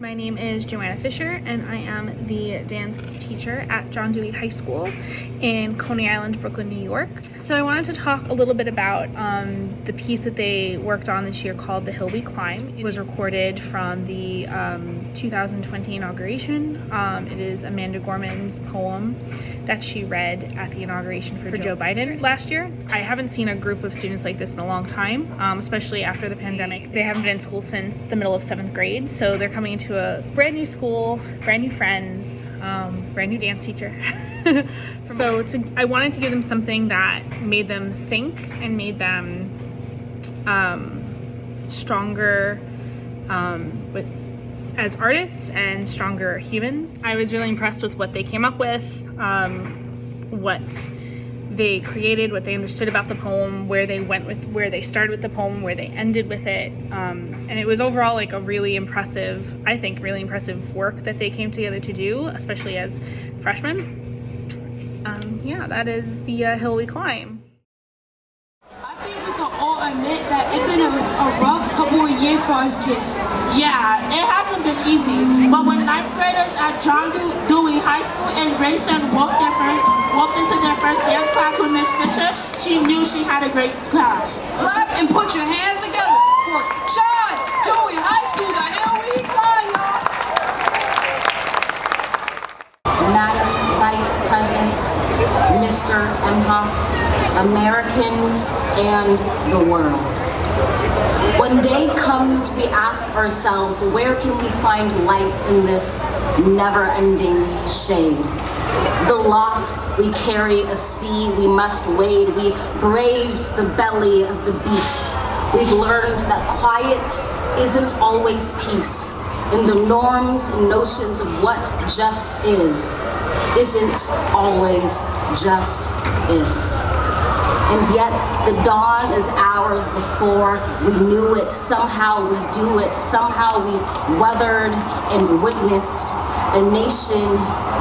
My name is JoAnna Fisher, and I am the dance teacher at John Dewey High School in Coney Island, Brooklyn, New York. So I wanted to talk a little bit about the piece that they worked on this year called The Hill We Climb. It was recorded from the 2020 inauguration. It is Amanda Gorman's poem that she read at the inauguration for Joe Biden last year. I haven't seen a group of students like this in a long time, especially after the pandemic. They haven't been in school since the middle of 7th grade, so they're coming into a brand new school, brand new friends, brand new dance teacher. So I wanted to give them something that made them think and made them stronger as artists and stronger humans. I was really impressed with what they came up with, what they created, what they understood about the poem, where they started with the poem, where they ended with it. And it was overall like a really impressive work that they came together to do, especially as freshmen. That is The Hill We Climb. I think we can all admit that it's been a rough couple of years for us kids. Yeah, it hasn't been easy, but when 9th graders at John Dewey High School embraced and walked into their first dance class with Miss Fisher, she knew she had a great class. Clap and put your hands together for John Dewey High School. The Hill We Climb, y'all. Madam Vice President, Mr. Emhoff, Americans, and the world. When day comes, we ask ourselves, where can we find light in this never-ending shade? The loss we carry, a sea we must wade. We've braved the belly of the beast. We've learned that quiet isn't always peace. And the norms and notions of what just is isn't always just is. And yet the dawn is hours before we knew it. Somehow we do it. Somehow we've weathered and witnessed a nation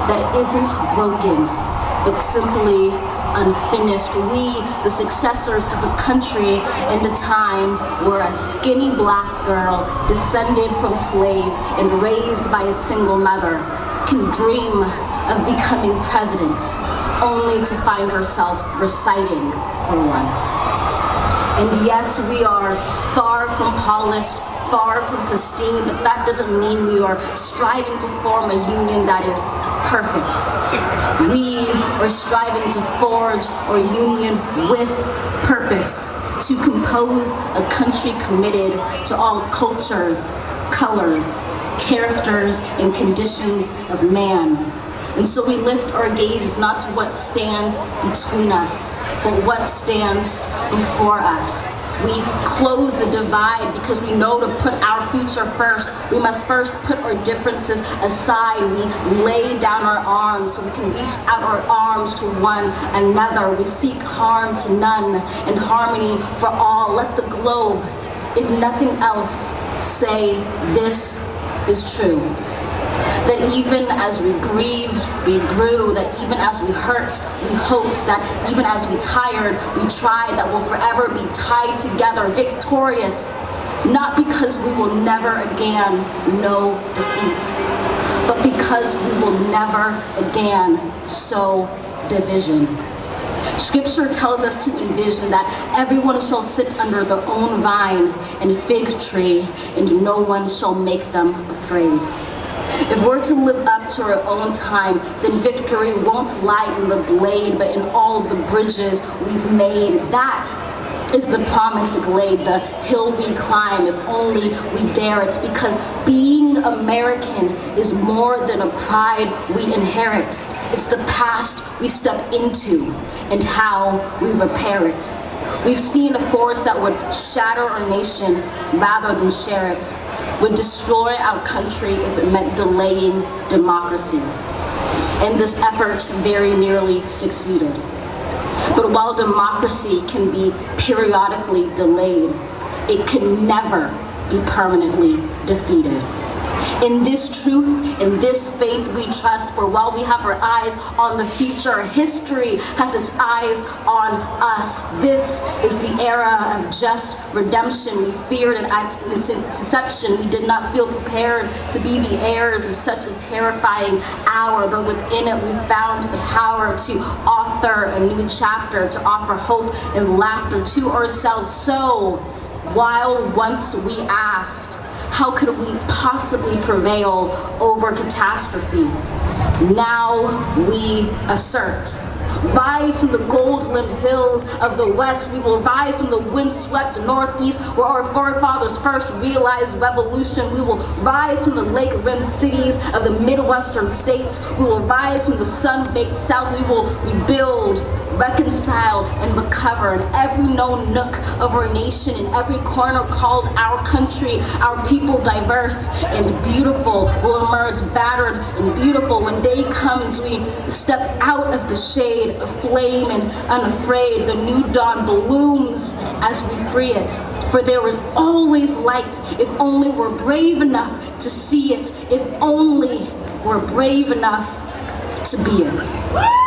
that isn't broken, but simply unfinished. We, the successors of a country in a time where a skinny black girl descended from slaves and raised by a single mother can dream of becoming president, only to find herself reciting for one. And yes, we are far from polished, far from pristine, but that doesn't mean we are striving to form a union that is perfect. We are striving to forge a union with purpose, to compose a country committed to all cultures, colors, characters, and conditions of man. And so we lift our gaze not to what stands between us, but what stands before us. We close the divide because we know to put our future first. We must first put our differences aside. We lay down our arms so we can reach out our arms to one another. We seek harm to none and harmony for all. Let the globe, if nothing else, say this is true. That even as we grieved, we grew. That even as we hurt, we hoped. That even as we tired, we tried. That we'll forever be tied together, victorious. Not because we will never again know defeat, but because we will never again sow division. Scripture tells us to envision that everyone shall sit under their own vine and fig tree, and no one shall make them afraid. If we're to live up to our own time, then victory won't lie in the blade, but in all the bridges we've made. That is the promised glade, the hill we climb, if only we dare it. Because being American is more than a pride we inherit. It's the past we step into and how we repair it. We've seen a force that would shatter our nation rather than share it, would destroy our country if it meant delaying democracy. And this effort very nearly succeeded. But while democracy can be periodically delayed, it can never be permanently defeated. In this truth, in this faith we trust, for while we have our eyes on the future, history has its eyes on us. This is the era of just redemption. We feared it at its inception. We did not feel prepared to be the heirs of such a terrifying hour, but within it we found the power to author a new chapter, to offer hope and laughter to ourselves. So, while once we asked, how could we possibly prevail over catastrophe? Now we assert. Rise from the gold-limbed hills of the west. We will rise from the wind-swept northeast, where our forefathers first realized revolution. We will rise from the lake-rimmed cities of the Midwestern states. We will rise from the sun-baked south. We will rebuild, reconcile, and recover in every known nook of our nation, in every corner called our country. Our people, diverse and beautiful, will emerge battered and beautiful. When day comes, we step out of the shade, aflame and unafraid. The new dawn blooms as we free it. For there is always light, if only we're brave enough to see it, if only we're brave enough to be it.